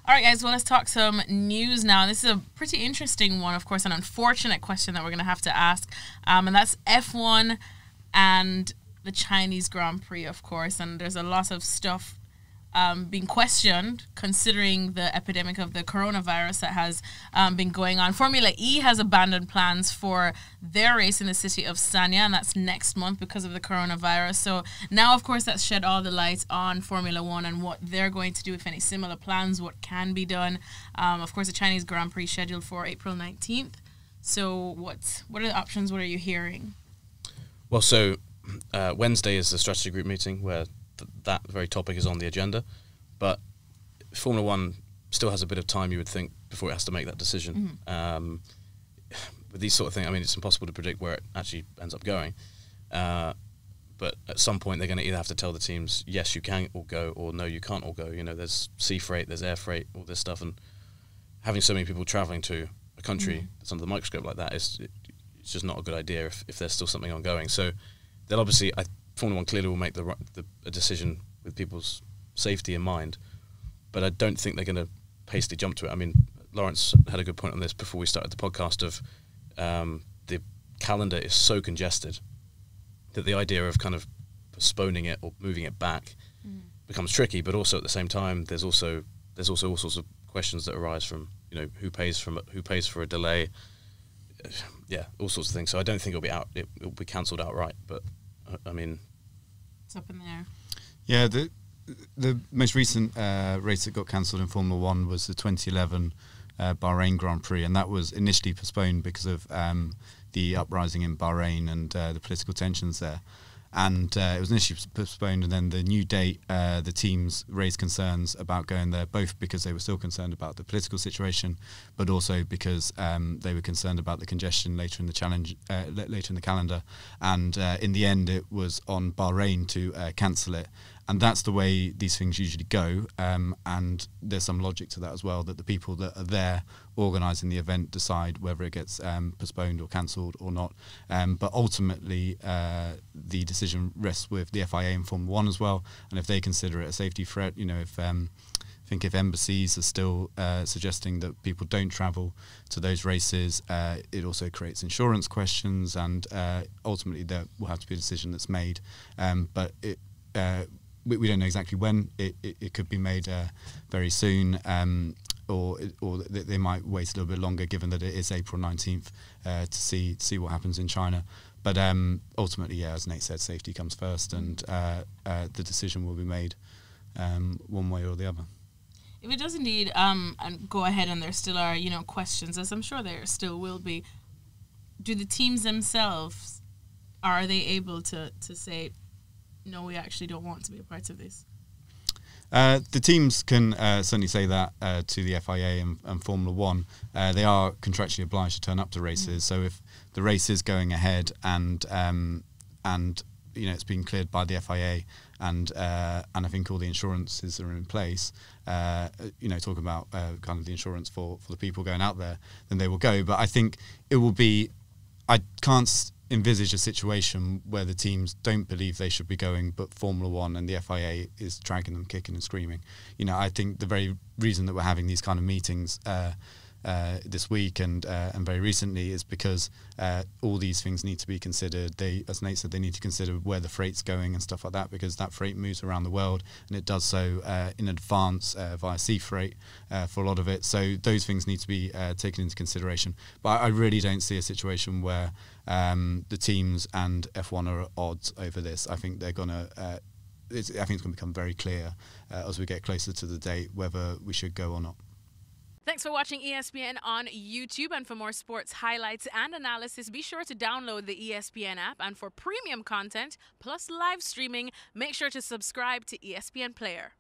All right, guys, well, let's talk some news now. This is a pretty interesting one, of course, an unfortunate question that we're going to have to ask. And that's F1 and the Chinese Grand Prix, of course. And there's a lot of stuff being questioned considering the epidemic of the coronavirus that has been going on. Formula E has abandoned plans for their race in the city of Sanya, and that's next month because of the coronavirus. So now, of course, that's shed all the light on Formula One and what they're going to do, if any similar plans, what can be done. Of course, the Chinese Grand Prix scheduled for April 19th. So what are the options? What are you hearing? Well, so Wednesday is the strategy group meeting where that very topic is on the agenda, but Formula One still has a bit of time, you would think, before it has to make that decision. With these sort of things, I mean, it's impossible to predict where it actually ends up going, but at some point they're going to either have to tell the teams, yes, you can all go, or no, you can't all go. You know, there's sea freight, there's air freight, all this stuff, and having so many people travelling to a country that's under the microscope like that it's just not a good idea if there's still something ongoing. So they'll obviously, Formula One clearly will make a decision with people's safety in mind, but I don't think they're going to hastily jump to it. I mean, Laurence had a good point on this before we started the podcast of the calendar is so congested that the idea of kind of postponing it or moving it back becomes tricky. But also at the same time, there's also all sorts of questions that arise from, you know, who pays for a delay, all sorts of things. So I don't think it'll be cancelled outright. But I mean, it's up in the air. Yeah, the most recent race that got cancelled in Formula One was the 2011 Bahrain Grand Prix, and that was initially postponed because of the uprising in Bahrain and the political tensions there. And it was initially postponed, and then the new date, the teams raised concerns about going there, both because they were still concerned about the political situation, but also because they were concerned about the congestion later in the calendar. And in the end, it was on Bahrain to cancel it. And that's the way these things usually go. And there's some logic to that as well, that the people that are there organising the event decide whether it gets postponed or cancelled or not. But ultimately, the decision rests with the FIA and Formula One as well. And if they consider it a safety threat, you know, if embassies are still suggesting that people don't travel to those races, it also creates insurance questions, and ultimately there will have to be a decision that's made. But we don't know exactly when. It could be made very soon, or they might wait a little bit longer, given that it is April 19th, to see what happens in China. But ultimately, as Nate said, safety comes first, and the decision will be made one way or the other. If it does indeed and go ahead, and there still are, you know, questions, as I'm sure there still will be, do the teams themselves, are they able to say, no, we actually don't want to be a part of this? The teams can certainly say that to the FIA and Formula One. They are contractually obliged to turn up to races. So if the race is going ahead and you know, it's been cleared by the FIA and I think all the insurances are in place, you know, talking about kind of the insurance for the people going out there, then they will go. But I think it will be, I can't envisage a situation where the teams don't believe they should be going, but Formula One and the FIA is dragging them kicking and screaming. You know, I think the very reason that we're having these kind of meetings this week and very recently is because all these things need to be considered. They, as Nate said, they need to consider where the freight's going and stuff like that, because that freight moves around the world and it does so in advance via sea freight for a lot of it. So those things need to be taken into consideration. But I really don't see a situation where the teams and F1 are at odds over this. I think they're going to I think it's going to become very clear as we get closer to the date whether we should go or not. Thanks for watching ESPN on YouTube, and for more sports highlights and analysis, be sure to download the ESPN app, and for premium content plus live streaming, make sure to subscribe to ESPN Player.